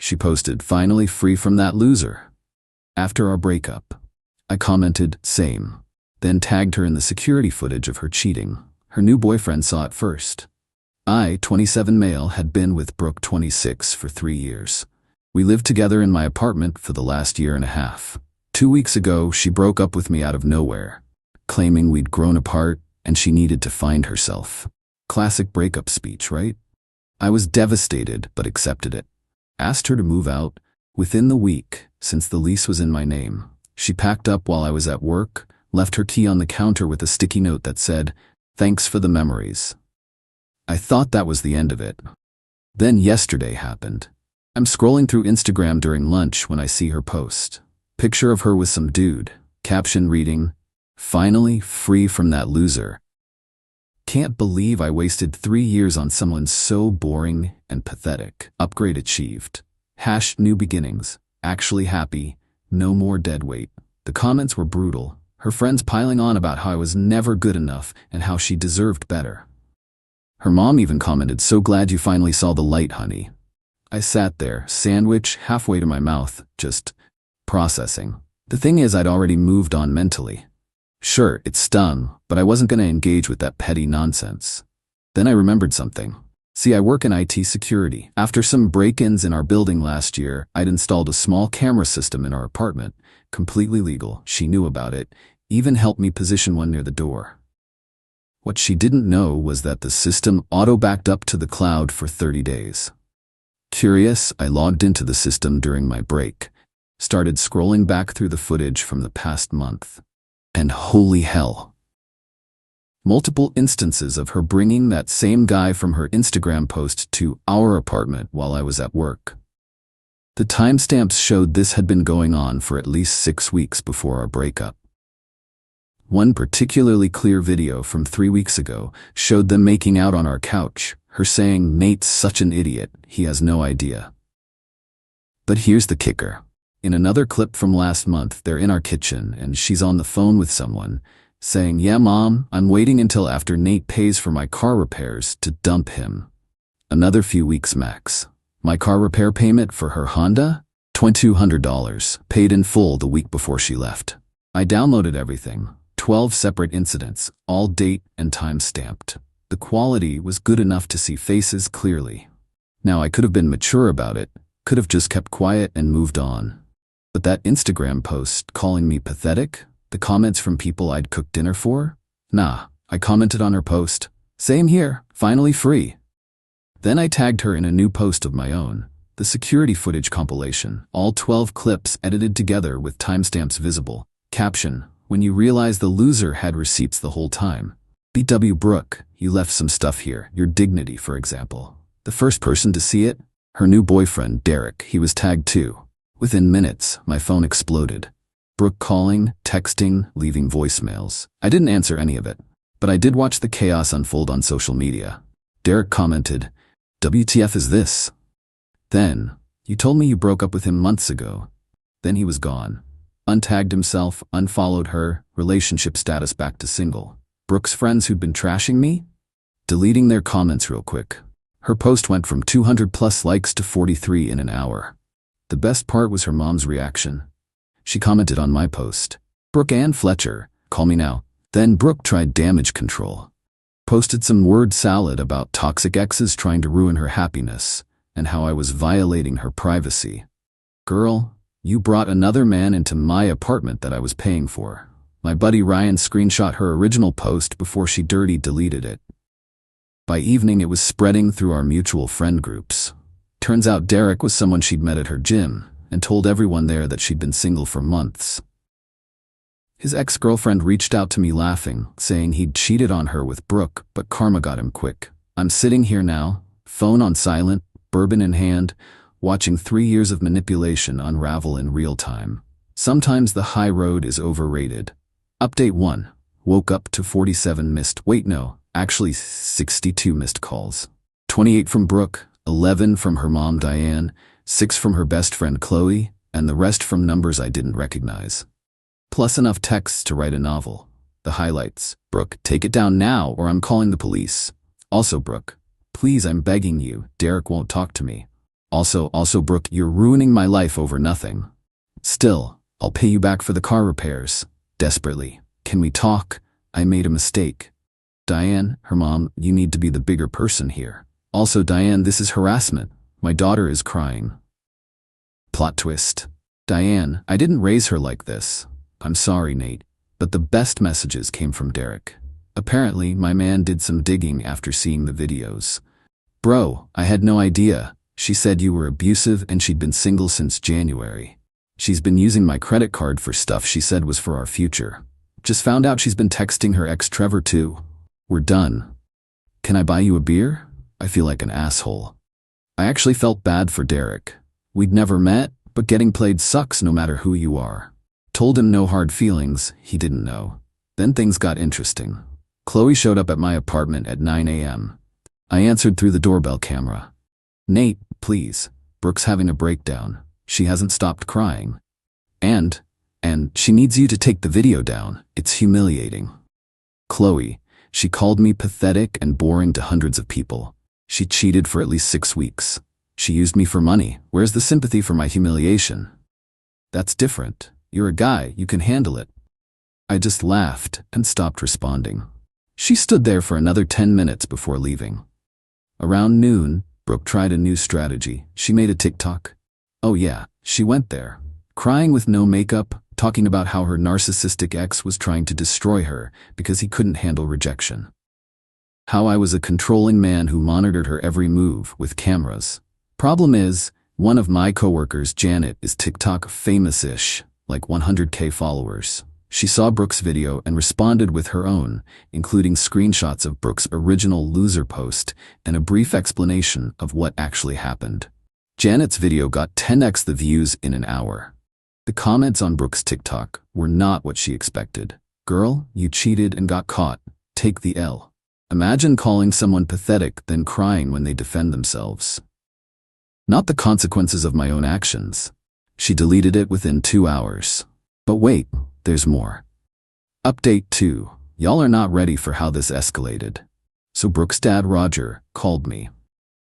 She posted, "Finally free from that loser." After our breakup, I commented, "Same." Then tagged her in the security footage of her cheating. Her new boyfriend saw it first. I, 27 male, had been with Brooke, 26, for 3 years. We lived together in my apartment for the last year and a half. 2 weeks ago, she broke up with me out of nowhere, claiming we'd grown apart and she needed to find herself. Classic breakup speech, right? I was devastated, but accepted it. Asked her to move out. Within the week, since the lease was in my name, she packed up while I was at work, left her key on the counter with a sticky note that said, "Thanks for the memories." I thought that was the end of it. Then yesterday happened. I'm scrolling through Instagram during lunch when I see her post. Picture of her with some dude. Caption reading, "Finally free from that loser." Can't believe I wasted 3 years on someone so boring and pathetic. Upgrade achieved. #new beginnings. Actually happy. No more dead weight. The comments were brutal. Her friends piling on about how I was never good enough and how she deserved better. Her mom even commented, "So glad you finally saw the light, honey." I sat there, sandwich halfway to my mouth, just processing. The thing is, I'd already moved on mentally. Sure, it stung, but I wasn't going to engage with that petty nonsense. Then I remembered something. See, I work in IT security. After some break-ins in our building last year, I'd installed a small camera system in our apartment. Completely legal. She knew about it, even helped me position one near the door. What she didn't know was that the system auto-backed up to the cloud for 30 days. Curious, I logged into the system during my break, started scrolling back through the footage from the past month. And holy hell. Multiple instances of her bringing that same guy from her Instagram post to our apartment while I was at work. The timestamps showed this had been going on for at least 6 weeks before our breakup. One particularly clear video from 3 weeks ago showed them making out on our couch, her saying, "Nate's such an idiot, he has no idea." But here's the kicker. In another clip from last month, they're in our kitchen and she's on the phone with someone, saying, "Yeah, Mom, I'm waiting until after Nate pays for my car repairs to dump him." Another few weeks max. My car repair payment for her Honda? $2,200, paid in full the week before she left. I downloaded everything. 12 separate incidents, all date and time stamped. The quality was good enough to see faces clearly. Now, I could have been mature about it, could have just kept quiet and moved on. But that Instagram post calling me pathetic, the comments from people I'd cooked dinner for? Nah, I commented on her post, "Same here, finally free." Then I tagged her in a new post of my own, the security footage compilation, all 12 clips edited together with timestamps visible. Caption, "When you realize the loser had receipts the whole time. BW Brooke, you left some stuff here, your dignity, for example." The first person to see it? Her new boyfriend, Derek. He was tagged too. Within minutes, my phone exploded. Brooke calling, texting, leaving voicemails. I didn't answer any of it, but I did watch the chaos unfold on social media. Derek commented, "WTF is this?" Then, "You told me you broke up with him months ago." Then he was gone. Untagged himself, unfollowed her, relationship status back to single. Brooke's friends who'd been trashing me? Deleting their comments real quick. Her post went from 200 plus likes to 43 in an hour. The best part was her mom's reaction. She commented on my post, "Brooke Ann Fletcher, call me now." Then Brooke tried damage control. Posted some word salad about toxic exes trying to ruin her happiness, and how I was violating her privacy. Girl, you brought another man into my apartment that I was paying for. My buddy Ryan screenshot her original post before she dirty deleted it. By evening, it was spreading through our mutual friend groups. Turns out Derek was someone she'd met at her gym, and told everyone there that she'd been single for months. His ex-girlfriend reached out to me laughing, saying he'd cheated on her with Brooke, but karma got him quick. I'm sitting here now, phone on silent, bourbon in hand, watching 3 years of manipulation unravel in real time. Sometimes the high road is overrated. Update 1. Woke up to 47 missed, actually 62 missed calls. 28 from Brooke, 11 from her mom Diane, 6 from her best friend Qley, and the rest from numbers I didn't recognize. Plus enough texts to write a novel. The highlights: Brooke, take it down now or I'm calling the police. Also Brooke, please, I'm begging you, Derek won't talk to me. Also, Brooke, you're ruining my life over nothing. Still, I'll pay you back for the car repairs. Desperately. Can we talk? I made a mistake. Diane, her mom, you need to be the bigger person here. Also, Diane, this is harassment. My daughter is crying. Plot twist. Diane, I didn't raise her like this. I'm sorry, Nate, but the best messages came from Derek. Apparently, my man did some digging after seeing the videos. Bro, I had no idea. She said you were abusive and she'd been single since January. She's been using my credit card for stuff she said was for our future. Just found out she's been texting her ex Trevor too. We're done. Can I buy you a beer? I feel like an asshole. I actually felt bad for Derek. We'd never met, but getting played sucks no matter who you are. Told him no hard feelings, he didn't know. Then things got interesting. Qley showed up at my apartment at 9 a.m. I answered through the doorbell camera. Nate, please. Brooke's having a breakdown. She hasn't stopped crying. And she needs you to take the video down. It's humiliating. Qley, she called me pathetic and boring to hundreds of people. She cheated for at least 6 weeks. She used me for money. Where's the sympathy for my humiliation? That's different. You're a guy, you can handle it. I just laughed and stopped responding. She stood there for another 10 minutes before leaving. Around noon, Brooke tried a new strategy. She made a TikTok. Oh yeah, she went there, crying with no makeup, talking about how her narcissistic ex was trying to destroy her because he couldn't handle rejection. How I was a controlling man who monitored her every move with cameras. Problem is, one of my coworkers, Janet, is TikTok famous-ish, like 100K followers. She saw Brooke's video and responded with her own, including screenshots of Brooke's original loser post and a brief explanation of what actually happened. Janet's video got 10x the views in an hour. The comments on Brooke's TikTok were not what she expected. Girl, you cheated and got caught. Take the L. Imagine calling someone pathetic then crying when they defend themselves. Not the consequences of my own actions. She deleted it within 2 hours. But wait, there's more. Update 2. Y'all are not ready for how this escalated. So Brooke's dad, Roger, called me.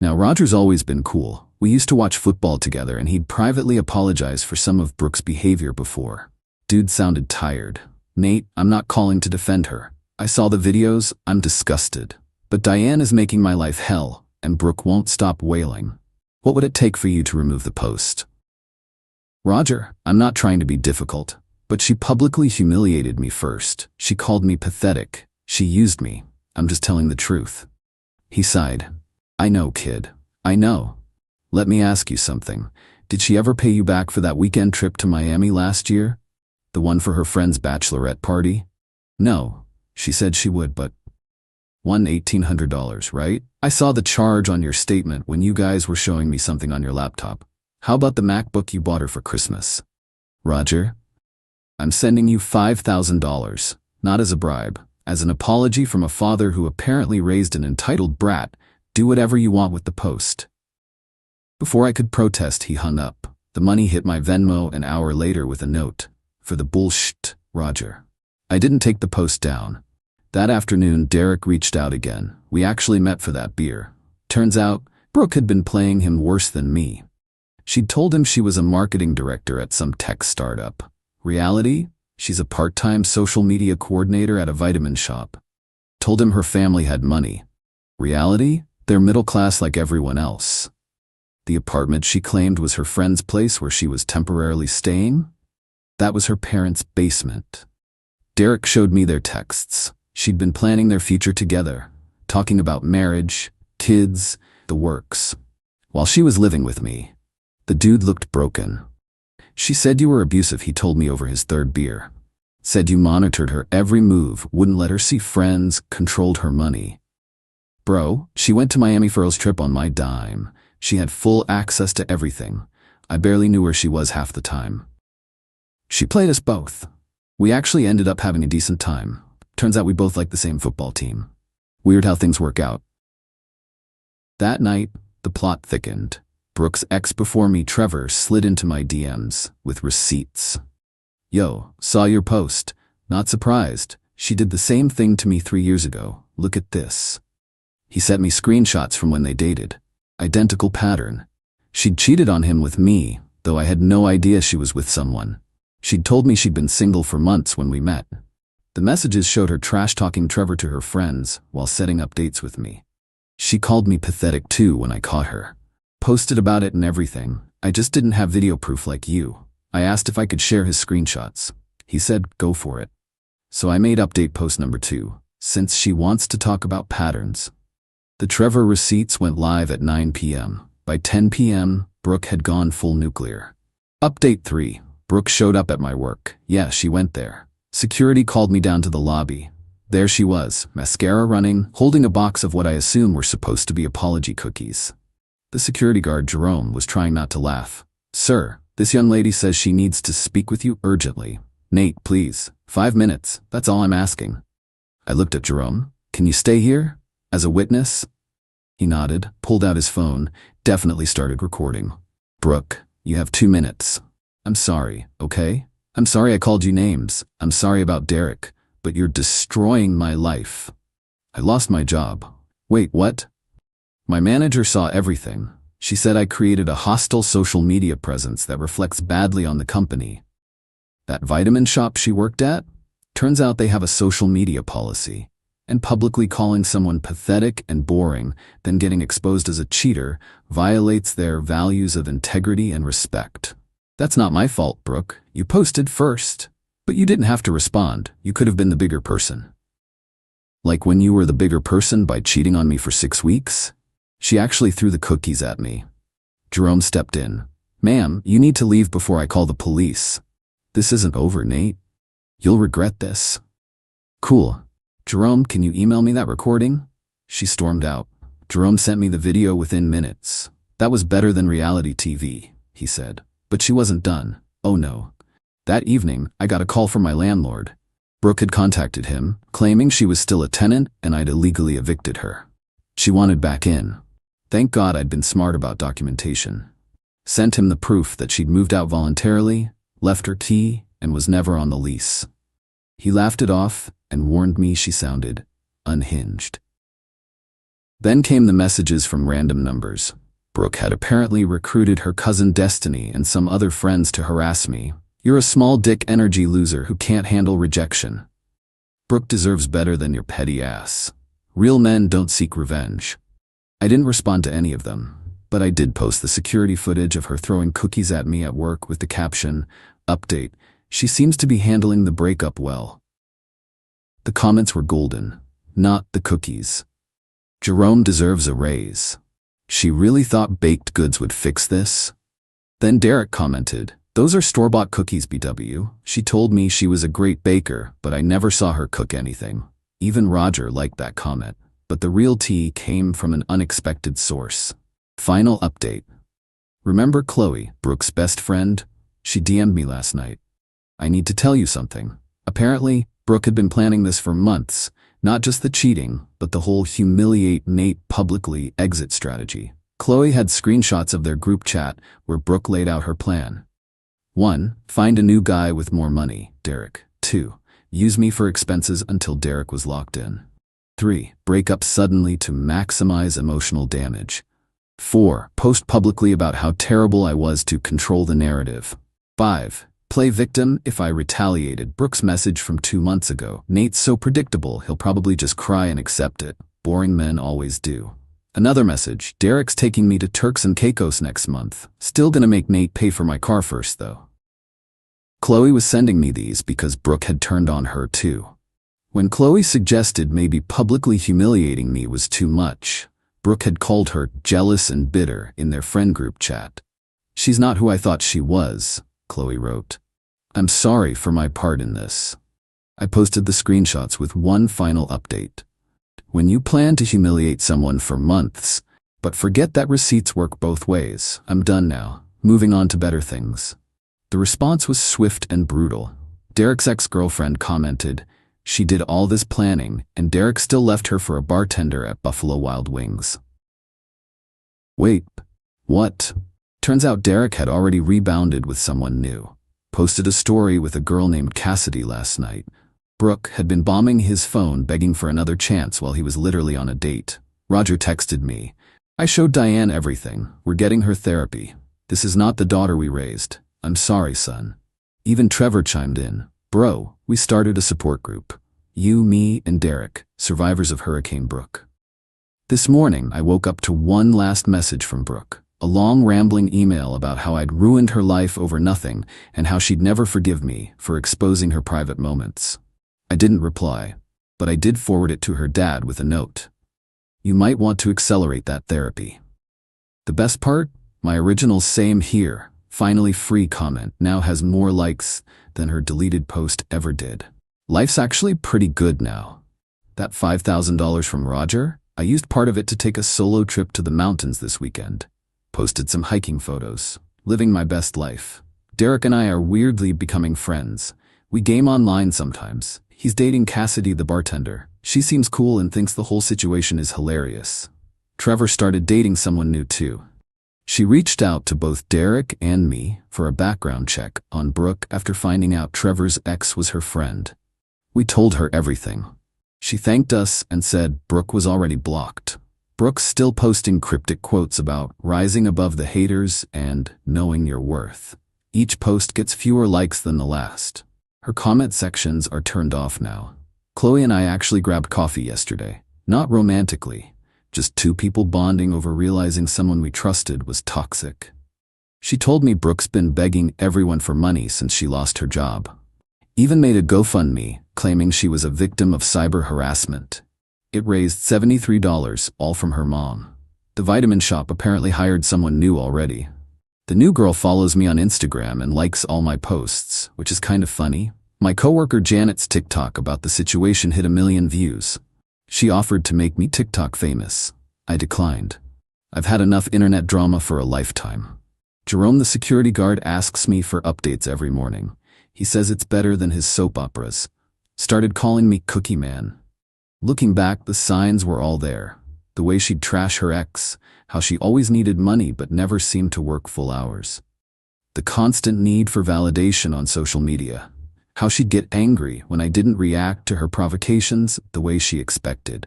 Now Roger's always been cool. We used to watch football together and he'd privately apologize for some of Brooke's behavior before. Dude sounded tired. Nate, I'm not calling to defend her. I saw the videos, I'm disgusted. But Diane is making my life hell, and Brooke won't stop wailing. What would it take for you to remove the post? Roger, I'm not trying to be difficult, but she publicly humiliated me first. She called me pathetic. She used me. I'm just telling the truth. He sighed. I know, kid. I know. Let me ask you something. Did she ever pay you back for that weekend trip to Miami last year? The one for her friend's bachelorette party? No. She said she would, but won $1,800, right? I saw the charge on your statement when you guys were showing me something on your laptop. How about the MacBook you bought her for Christmas? Roger, I'm sending you $5,000, not as a bribe, as an apology from a father who apparently raised an entitled brat. Do whatever you want with the post. Before I could protest, he hung up. The money hit my Venmo an hour later with a note. For the bullshit, Roger. I didn't take the post down. That afternoon, Derek reached out again. We actually met for that beer. Turns out, Brooke had been playing him worse than me. She'd told him she was a marketing director at some tech startup. Reality? She's a part-time social media coordinator at a vitamin shop. Told him her family had money. Reality? They're middle class like everyone else. The apartment she claimed was her friend's place where she was temporarily staying? That was her parents' basement. Derek showed me their texts. She'd been planning their future together, talking about marriage, kids, the works. While she was living with me, the dude looked broken. She said you were abusive, he told me over his third beer. Said you monitored her every move, wouldn't let her see friends, controlled her money. Bro, she went to Miami for a trip on my dime. She had full access to everything. I barely knew where she was half the time. She played us both. We actually ended up having a decent time. Turns out we both liked the same football team. Weird how things work out. That night, the plot thickened. Brooke's ex before me, Trevor, slid into my DMs with receipts. Yo, saw your post. Not surprised. She did the same thing to me 3 years ago. Look at this. He sent me screenshots from when they dated. Identical pattern. She'd cheated on him with me, though I had no idea she was with someone. She'd told me she'd been single for months when we met. The messages showed her trash-talking Trevor to her friends while setting up dates with me. She called me pathetic too when I caught her. Posted about it and everything. I just didn't have video proof like you. I asked if I could share his screenshots. He said, go for it. So I made update post number 2, since she wants to talk about patterns. The Trevor receipts went live at 9 p.m. By 10 p.m., Brooke had gone full nuclear. Update 3. Brooke showed up at my work. Yeah, she went there. Security called me down to the lobby. There she was, mascara running, holding a box of what I assume were supposed to be apology cookies. The security guard, Jerome, was trying not to laugh. Sir, this young lady says she needs to speak with you urgently. Nate, please. 5 minutes. That's all I'm asking. I looked at Jerome. Can you stay here? As a witness? He nodded, pulled out his phone, definitely started recording. Brooke, you have 2 minutes. I'm sorry, okay? I'm sorry I called you names. I'm sorry about Derek, but you're destroying my life. I lost my job. Wait, what? My manager saw everything. She said I created a hostile social media presence that reflects badly on the company. That vitamin shop she worked at? Turns out they have a social media policy. And publicly calling someone pathetic and boring, then getting exposed as a cheater, violates their values of integrity and respect. That's not my fault, Brooke. You posted first. But you didn't have to respond. You could have been the bigger person. Like when you were the bigger person by cheating on me for 6 weeks? She actually threw the cookies at me. Jerome stepped in. Ma'am, you need to leave before I call the police. This isn't over, Nate. You'll regret this. Cool. Jerome, can you email me that recording? She stormed out. Jerome sent me the video within minutes. That was better than reality TV, he said. But she wasn't done. Oh no. That evening, I got a call from my landlord. Brooke had contacted him, claiming she was still a tenant and I'd illegally evicted her. She wanted back in. Thank God I'd been smart about documentation. Sent him the proof that she'd moved out voluntarily, left her key, and was never on the lease. He laughed it off and warned me she sounded unhinged. Then came the messages from random numbers. Brooke had apparently recruited her cousin Destiny and some other friends to harass me. You're a small dick energy loser who can't handle rejection. Brooke deserves better than your petty ass. Real men don't seek revenge. I didn't respond to any of them, but I did post the security footage of her throwing cookies at me at work with the caption, "Update, she seems to be handling the breakup well." The comments were golden, not the cookies. Jerome deserves a raise. She really thought baked goods would fix this? Then Derek commented, "Those are store-bought cookies, BW. She told me she was a great baker, but I never saw her cook anything." Even Roger liked that comment, but the real tea came from an unexpected source. Final update. Remember Qley, Brooke's best friend? She DM'd me last night. I need to tell you something. Apparently, Brooke had been planning this for months, not just the cheating, but the whole humiliate Nate publicly exit strategy. Qley had screenshots of their group chat where Brooke laid out her plan. 1. Find a new guy with more money, Derek. 2. Use me for expenses until Derek was locked in. 3. Break up suddenly to maximize emotional damage. 4. Post publicly about how terrible I was to control the narrative. 5. Play victim if I retaliated. Brooke's message from 2 months ago. Nate's so predictable, he'll probably just cry and accept it. Boring men always do. Another message. Derek's taking me to Turks and Caicos next month. Still gonna make Nate pay for my car first, though. Qley was sending me these because Brooke had turned on her too. When Qley suggested maybe publicly humiliating me was too much, Brooke had called her jealous and bitter in their friend group chat. She's not who I thought she was, Qley wrote. I'm sorry for my part in this. I posted the screenshots with one final update. When you plan to humiliate someone for months, but forget that receipts work both ways, I'm done now, moving on to better things. The response was swift and brutal. Derek's ex-girlfriend commented, she did all this planning, and Derek still left her for a bartender at Buffalo Wild Wings. Wait, what? Turns out Derek had already rebounded with someone new. Posted a story with a girl named Cassidy last night. Brooke had been bombing his phone begging for another chance while he was literally on a date. Roger texted me, I showed Diane everything. We're getting her therapy. This is not the daughter we raised. I'm sorry, son. Even Trevor chimed in. Bro, we started a support group. You, me, and Derek, survivors of Hurricane Brooke. This morning, I woke up to one last message from Brooke. A long rambling email about how I'd ruined her life over nothing and how she'd never forgive me for exposing her private moments. I didn't reply, but I did forward it to her dad with a note. You might want to accelerate that therapy. The best part? My original "same here" finally free comment now has more likes than her deleted post ever did. Life's actually pretty good now. That $5,000 from Roger? I used part of it to take a solo trip to the mountains this weekend. Posted some hiking photos. Living my best life. Derek and I are weirdly becoming friends. We game online sometimes. He's dating Cassidy the bartender. She seems cool and thinks the whole situation is hilarious. Trevor started dating someone new too. She reached out to both Derek and me for a background check on Brooke after finding out Trevor's ex was her friend. We told her everything. She thanked us and said Brooke was already blocked. Brooke's still posting cryptic quotes about rising above the haters and knowing your worth. Each post gets fewer likes than the last. Her comment sections are turned off now. Qley and I actually grabbed coffee yesterday. Not romantically, just two people bonding over realizing someone we trusted was toxic. She told me Brooke's been begging everyone for money since she lost her job. Even made a GoFundMe, claiming she was a victim of cyber harassment. It raised $73, all from her mom. The vitamin shop apparently hired someone new already. The new girl follows me on Instagram and likes all my posts, which is kind of funny. My coworker Janet's TikTok about the situation hit 1 million views. She offered to make me TikTok famous. I declined. I've had enough internet drama for a lifetime. Jerome the security guard asks me for updates every morning. He says it's better than his soap operas. Started calling me Cookie Man. Looking back, the signs were all there. The way she'd trash her ex, how she always needed money but never seemed to work full hours. The constant need for validation on social media. How she'd get angry when I didn't react to her provocations the way she expected.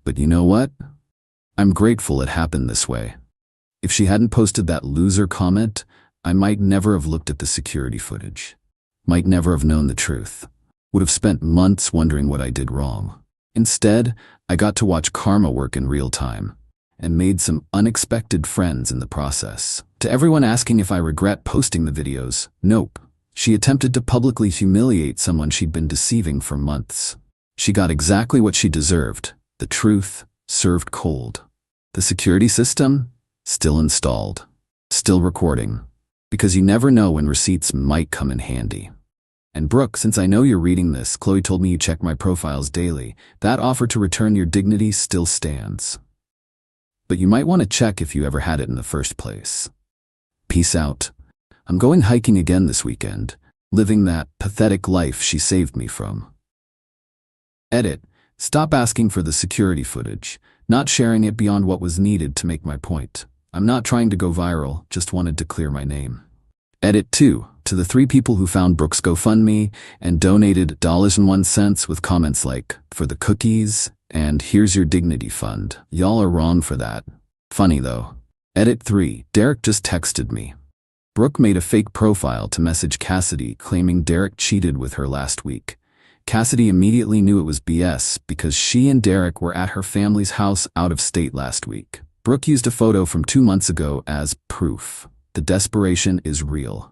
But you know what? I'm grateful it happened this way. If she hadn't posted that loser comment, I might never have looked at the security footage. Might never have known the truth. Would have spent months wondering what I did wrong. Instead, I got to watch karma work in real time, and made some unexpected friends in the process. To everyone asking if I regret posting the videos, nope. She attempted to publicly humiliate someone she'd been deceiving for months. She got exactly what she deserved, the truth, served cold. The security system? Still installed. Still recording. Because you never know when receipts might come in handy. And Brooke, since I know you're reading this, Qley told me you check my profiles daily. That offer to return your dignity still stands. But you might want to check if you ever had it in the first place. Peace out. I'm going hiking again this weekend, living that pathetic life she saved me from. Edit. Stop asking for the security footage, not sharing it beyond what was needed to make my point. I'm not trying to go viral, just wanted to clear my name. Edit 2. To the 3 people who found Brooke's GoFundMe and donated $1.01 with comments like, "For the cookies," and "Here's your dignity fund. Y'all are wrong for that." Funny though. Edit 3. Derek just texted me. Brooke made a fake profile to message Cassidy claiming Derek cheated with her last week. Cassidy immediately knew it was BS because she and Derek were at her family's house out of state last week. Brooke used a photo from 2 months ago as proof. The desperation is real.